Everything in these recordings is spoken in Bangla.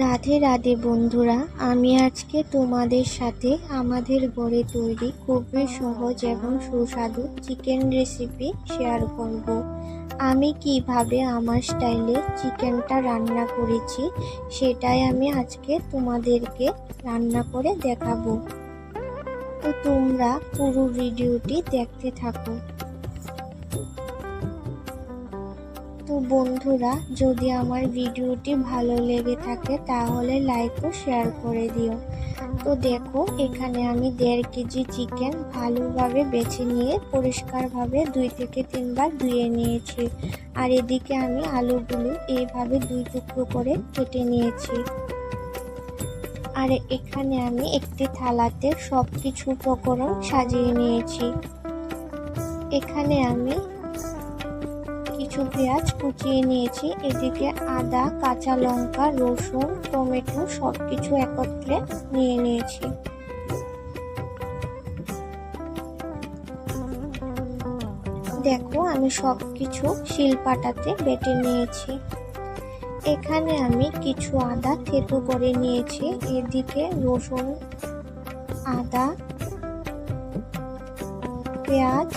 রাধে রাধে বন্ধুরা, আমি আজকে তোমাদের সাথে আমাদের ঘরে তৈরি খুবই সহজ এবং সুস্বাদু চিকেন রেসিপি শেয়ার করব। আমি কিভাবে আমার স্টাইলে চিকেনটা রান্না করেছি সেটাই আমি আজকে তোমাদেরকে রান্না করে দেখাবো। তো তোমরা পুরো ভিডিওটি দেখতে থাকো। তো বন্ধুরা, যদি আমার ভিডিওটি ভালো লেগে থাকে তাহলে লাইক ও শেয়ার করে দিও। তো দেখো, এখানে আমি 1.5 কেজি চিকেন ভালোভাবে বেছে নিয়ে পরিষ্কারভাবে 2 থেকে 3 বার ধুয়ে নিয়েছি। আর এদিকে আমি আলুগুলো এইভাবে 2 টুকরো করে কেটে নিয়েছি। আর এখানে আমি একটি থালাতে সব কিছু উপকরণ সাজিয়ে নিয়েছি। এখানে আমি কিছু পেঁয়াজ কুচিয়ে নিয়েছি। এদিকে আদা, কাঁচা লঙ্কা, রসুন, টমেটো সবকিছু একত্রে নিয়ে নিয়েছি। দেখো, আমি সবকিছু শিলপাটাতে বেটে নিয়েছি। এখানে আমি কিছু আদা থেতো করে নিয়েছি। এদিকে রসুন, আদা, পেঁয়াজ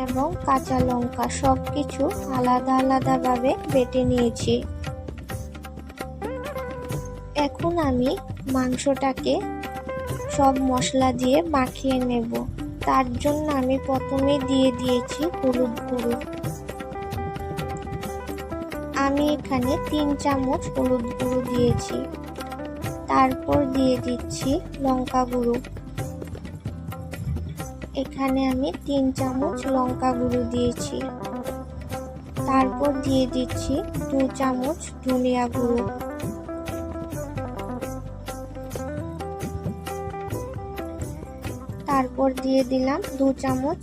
এবং কাঁচা লঙ্কা সবকিছু আলাদা আলাদাভাবে বেটে নিয়েছি। এখন আমি মাংসটাকে সব মশলা দিয়ে মাখিয়ে নেব। তার জন্য আমি প্রথমে দিয়ে দিয়েছি হলুদ গুঁড়ো। আমি এখানে 3 চামচ হলুদ গুঁড়ো দিয়েছি। তারপর দিয়ে দিচ্ছি লঙ্কা গুঁড়ো। এখানে আমি 3 চামচ লঙ্কা গুঁড়ো দিয়েছি। তারপর দিয়ে দিচ্ছি 2 চামচ ধনিয়া গুঁড়ো। তারপর দিয়ে দিলাম 2 চামচ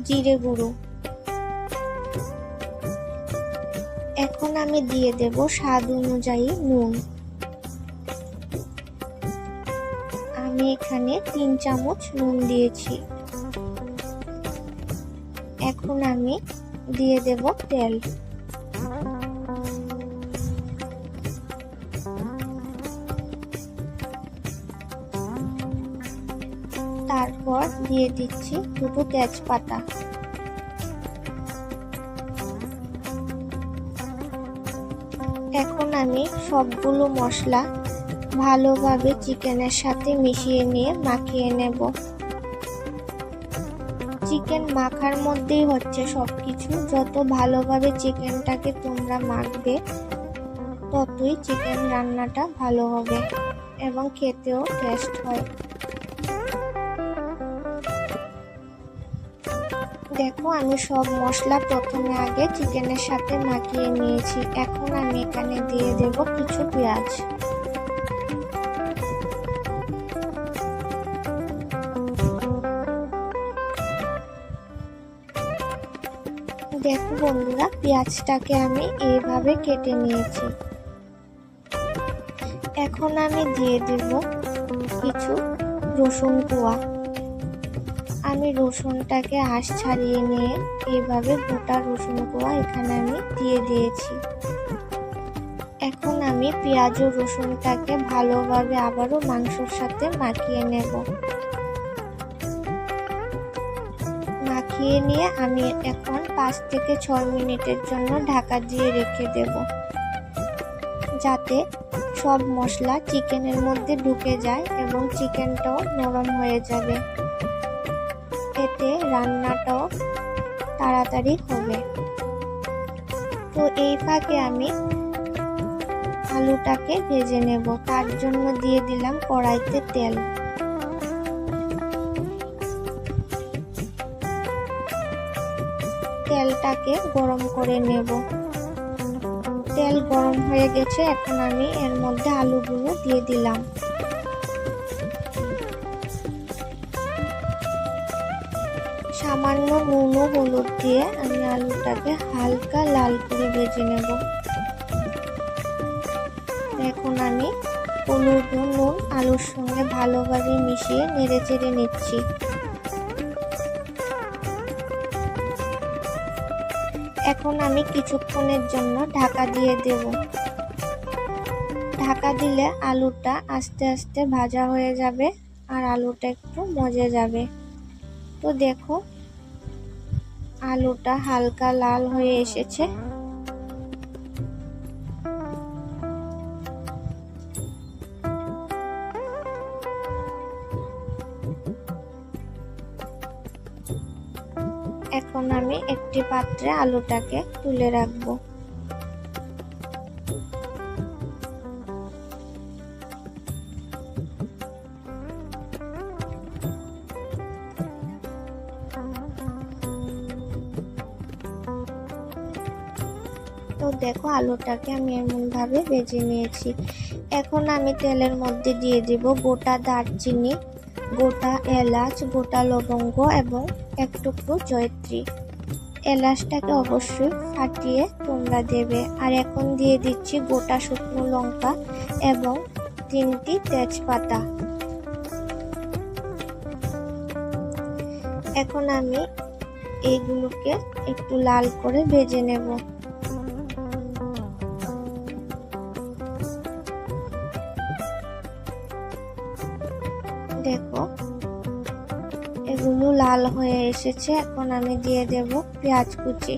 জিরে গুঁড়ো। এখন আমি দিয়ে দেব স্বাদ অনুযায়ী নুন। আমি এখানে 3 চামচ নুন দিয়েছি। এখন আমি দিয়ে দেব তেল। তারপর দিয়ে দিচ্ছি 2 তেজপাতা। এখন আমি সবগুলো মশলা ভালোভাবে চিকেনের সাথে মিশিয়ে নিয়ে মাখিয়ে নেব। চিকেন মাখার মধ্যেই হচ্ছে সবকিছু। যত ভালোভাবে চিকেনটাকে তোমরা মাখবে ততই চিকেন রান্নাটা ভালো হবে এবং খেতেও টেস্ট হয়। দেখো, আমি সব মশলা প্রথমে আগে চিকেনের সাথে মাখিয়ে নিয়েছি। এখন আমি এখানে দিয়ে দেব কিছু পেঁয়াজ। দেখো বন্ধুরা, পেঁয়াজটাকে আমি এইভাবে কেটে নিয়েছি। এখন আমি দিয়ে দেব কিছু রসুন কোয়া। আমি রসুনটাকে আঁশ ছাড়িয়ে নিয়ে এইভাবে গোটা রসুন কোয়া এখানে আমি দিয়ে দিয়েছি। এখন আমি পেঁয়াজ ও রসুনটাকে ভালোভাবে আবারও মাংসের সাথে মাখিয়ে নেব। মাখিয়ে নিয়ে আমি এখন 5 থেকে 6 মিনিটের জন্য ঢাকা দিয়ে রেখে দেব, যাতে সব মশলা চিকেনের মধ্যে ঢুকে যায় এবং চিকেনটাও নরম হয়ে যাবে। এতে রান্নাটাও তাড়াতাড়ি হবে। তো এই ফাঁকে আমি আলুটাকে ভেজে নেব। তার জন্য দিয়ে দিলাম কড়াইতে তেল। তেলটাকে গরম করে নেব। তেল গরম হয়ে গেছে। এখন আমি এর মধ্যে আলুগুলো দিয়ে দিলাম। সামান্য নুন ও হলুদ দিয়ে আমি আলুটাকে হালকা লাল করে ভেজে নেব। এখন আমি হলুদ ও নুন আলুর সঙ্গে ভালোভাবে মিশিয়ে নেড়ে চেড়ে নিচ্ছি। এখন আমি কিছুক্ষণের জন্য ঢাকা দিয়ে দেব। ঢাকা দিলে আলুটা আস্তে আস্তে ভাজা হয়ে যাবে আর আলুটা একটু মজে যাবে। তো দেখো আলুটা হালকা লাল হয়ে এসেছে। এখন আমি একটি পাত্রে আলুটাকে তুলে রাখবো। তো দেখো আলুটাকে আমি এমন ভাবে ভেজে নিয়েছি। এখন আমি তেলের মধ্যে দিয়ে দিব গোটা দারচিনি, গোটা এলাচ, গোটা লবঙ্গ এবং এক টুকরো জয়ত্রী। এলাচটাকে অবশ্যই ফাটিয়ে তোমরা দেবে। আর এখন দিয়ে দিচ্ছি গোটা শুকনো লঙ্কা এবং 3টি তেজপাতা। এখন আমি এইগুলোকে একটু লাল করে ভেজে নেব। দেখো এগুলো লাল হয়ে এসেছে। এখন আমি দিয়ে দেব পেঁয়াজ কুচি।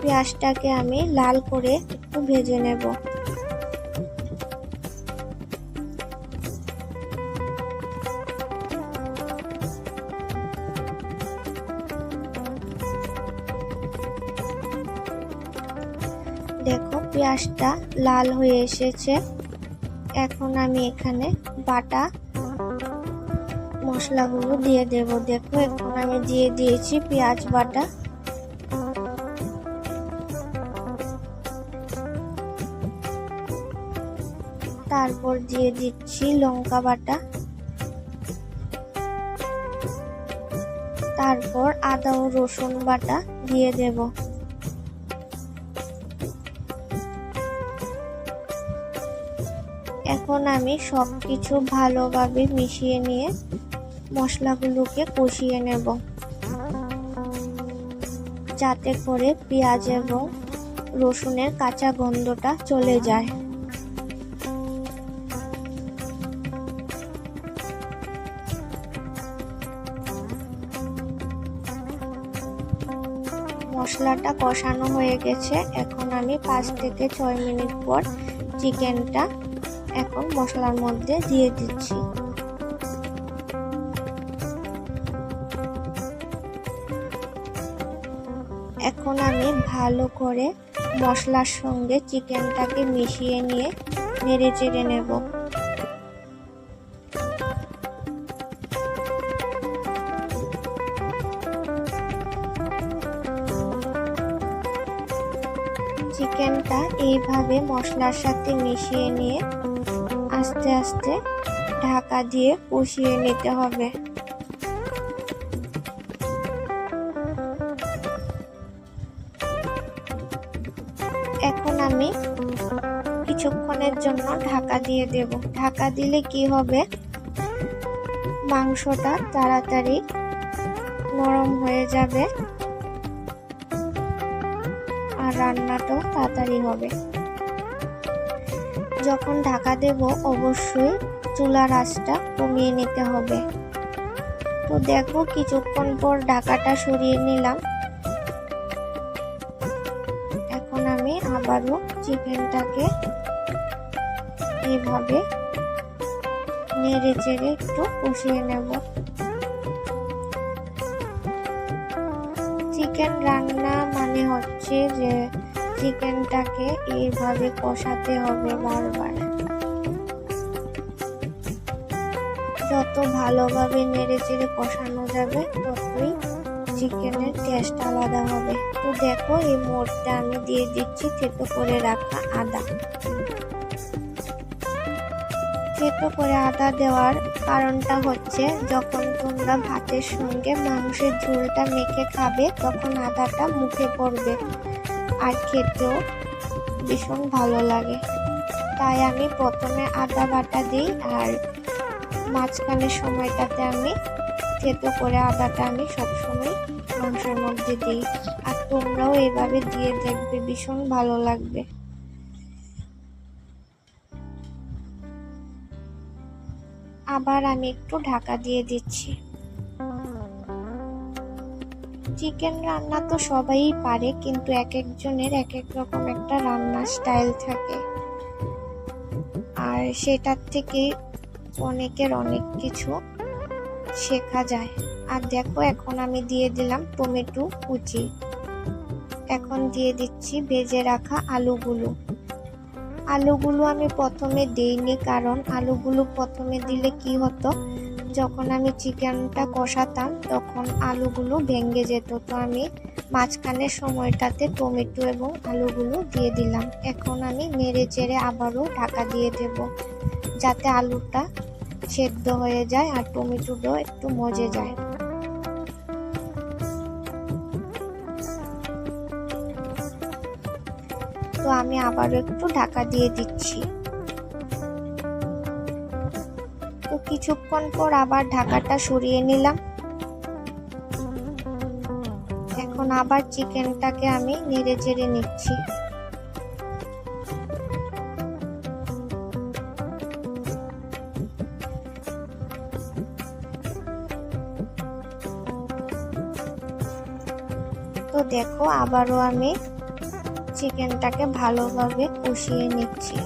পেঁয়াজটাকে আমি লাল করে একটু ভেজে নেব। দেখো পেঁয়াজটা লাল হয়ে এসেছে। এখন আমি এখানে বাটা মশলাগুলো দিয়ে দেব। দেখো এখন আমি দিয়ে দিয়েছি পেঁয়াজ বাটা, তারপর দিয়ে দিচ্ছি লঙ্কা বাটা, তারপর আদা ও রসুন বাটা দিয়ে দেব। এখন আমি সবকিছু ভালোভাবে মিশিয়ে নিয়ে মশলাগুলোকে কষিয়ে নেব, যাতে করে পেঁয়াজ এবং রসুনের কাঁচা গন্ধটা চলে যায়। মশলাটা কষানো হয়ে গেছে। এখন আমি 5 থেকে 6 মিনিট পর চিকেনটা এখন মশলার মধ্যে দিয়ে দিচ্ছি। এখন আমি ভালো করে মশলার সঙ্গে চিকেনটাকে মিশিয়ে নিয়ে নেড়ে চেড়ে নেব। চিকেনটা এইভাবে মশলার সাথে মিশিয়ে নিয়ে আস্তে আস্তে ঢাকা দিয়ে কষিয়ে নিতে হবে। এখন আমি কিছুক্ষণের জন্য ঢাকা দিয়ে দেব। ঢাকা দিলে কি হবে, মাংসটা তাড়াতাড়ি নরম হয়ে যাবে আর রান্নাটাও তাড়াতাড়ি হবে। যখন ঢাকা দেব অবশ্যই চুলার আঁচটা কমিয়ে নিতে হবে। তো দেখো কিছুক্ষণ পর ঢাকাটা সরিয়ে নিলাম। এখন আমি আবারও চিকেনটাকে এইভাবে নেড়ে চেড়ে একটু কষিয়ে নেব। চিকেন রান্না মানে হচ্ছে যে চিকেনটাকে এইভাবে কষাতে হবে বারবার। যত ভালোভাবে নেড়ে চেড়ে কষানো যাবে ততই চিকেনের টেস্ট আলাদা হবে। তো দেখো এই মোড়টা আমি দিয়ে দিচ্ছি থেতো করে রাখা আদা। থেতো করে আদা দেওয়ার কারণটা হচ্ছে যখন তোমরা ভাতের সঙ্গে মাংসের ঝোলটা মেখে খাবে তখন আদাটা মুখে পড়বে আর খেতেও ভীষণ ভালো লাগে। তাই আমি প্রথমে আদা বাটা দিই আর মাঝখানের সময়টাতে আমি থেতো করে আদাটা আমি সবসময় মাংসের মধ্যে দিই। আর তোমরাও এইভাবে দিয়ে দেখবে, ভীষণ ভালো লাগবে। আবার আমি একটু ঢাকা দিয়ে দিচ্ছি। চিকেন রান্না তো সবাই পারে, কিন্তু এক একজনের এক এক রকম একটা রান্নার স্টাইল থাকে, আর সেটার থেকে অনেকের অনেক কিছু শেখা যায়। আর দেখো এখন আমি দিয়ে দিলাম টমেটো কুচি। এখন দিয়ে দিচ্ছি ভেজে রাখা আলুগুলো। আলুগুলো আমি প্রথমে দিইনি, কারণ আলুগুলো প্রথমে দিলে কি হতো, যখন আমি চিকেনটা কষাতাম তখন আলুগুলো ভেঙে যেত। তো আমি মাঝখানের সময়টাতে টমেটো এবং আলুগুলো দিয়ে দিলাম। এখন আমি নেড়ে চেড়ে আবারও ঢাকা দিয়ে দেব, যাতে আলুটা সেদ্ধ হয়ে যায় আর টমেটোটাও একটু মজে যায়। তো আমি আবারও একটু ঢাকা দিয়ে দিচ্ছি। তো কিছুক্ষণ পর আবার ঢাকাটা সরিয়ে নিলাম। এখন আবার চিকেনটাকে আমি নেড়ে চেড়ে নিচ্ছি। তো দেখো আবারও আমি চিকেনটাকে ভালোভাবে কষিয়ে নিচ্ছি।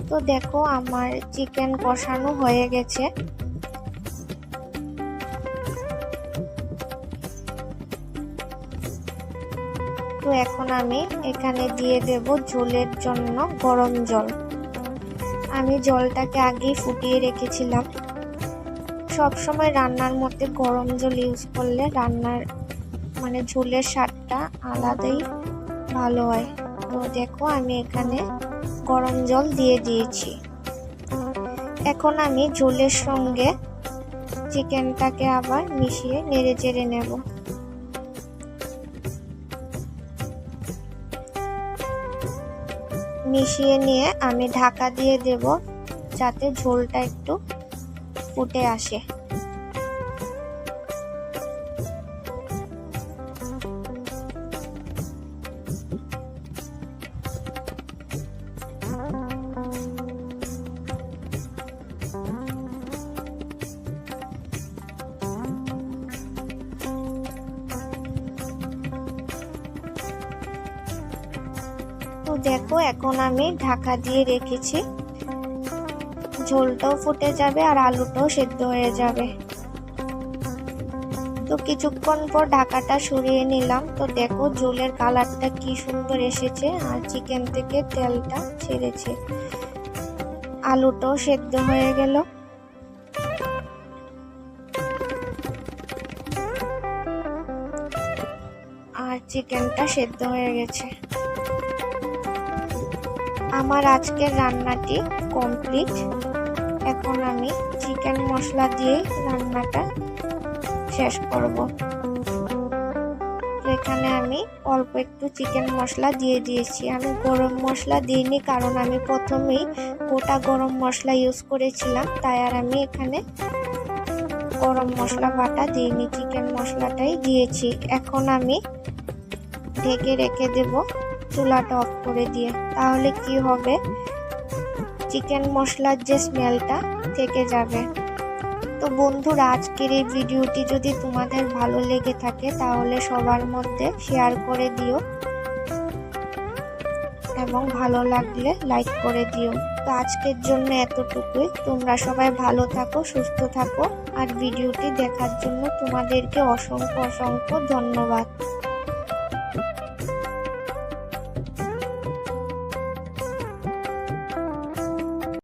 তো দেখো আমার চিকেন কষানো হয়ে গেছে। তো এখন আমি এখানে দিয়ে দেব ঝোলের জন্য গরম জল। আমি জলটাকে আগেই ফুটিয়ে রেখেছিলাম। সবসময় রান্নার মধ্যে গরম জল ইউজ করলে রান্নার ঝোলের স্বাদটা আলাদাই ভালো হয়। তো দেখো আমি এখানে গরম জল দিয়ে দিয়েছি। এখন আমি ঝোলের সঙ্গে চিকেনটাকে আবার মিশিয়ে নেড়ে চেড়ে নেব। মিশিয়ে নিয়ে আমি ঢাকা দিয়ে দেব, যাতে ঝোলটা একটু ফুটে আসে। তো দেখো এখন আমি ঢাকা দিয়ে রেখেছি, ঝোলটাও ফুটে যাবে আর আলুটাও সেদ্ধ হয়ে যাবে। তো কিছুক্ষণ পর ঢাকাটা সরিয়ে নিলাম। তো দেখো ঝোলের কালারটা কি সুন্দর এসেছে আর চিকেন থেকে তেলটা ছেড়েছে, আলুটাও সেদ্ধ হয়ে গেল। আর চিকেনটা সেদ্ধ হয়ে গেছে। আমার আজকের রান্নাটি কমপ্লিট। এখন আমি চিকেন মশলা দিয়ে রান্নাটা শেষ করব। তো এখানে আমি অল্প একটু চিকেন মশলা দিয়ে দিয়েছি। আমি গরম মশলা দিইনি, কারণ আমি প্রথমেই গোটা গরম মশলা ইউজ করেছিলাম, তাই আর আমি এখানে গরম মশলা বাটা দিইনি, চিকেন মশলাটাই দিয়েছি। এখন আমি ঢেকে রেখে দেব চুলাটা অফ করে দিয়ে। তাহলে কি হবে, চিকেন মশলার যে স্মেলটা থেকে যাবে। তো বন্ধুরা, আজকের এই ভিডিওটি যদি তোমাদের ভালো লেগে থাকে তাহলে সবার মধ্যে শেয়ার করে দিও এবং ভালো লাগলে লাইক করে দিও। তো আজকের জন্য এতটুকুই। তোমরা সবাই ভালো থাকো, সুস্থ থাকো, আর ভিডিওটি দেখার জন্য তোমাদেরকে অসংখ্য ধন্যবাদ।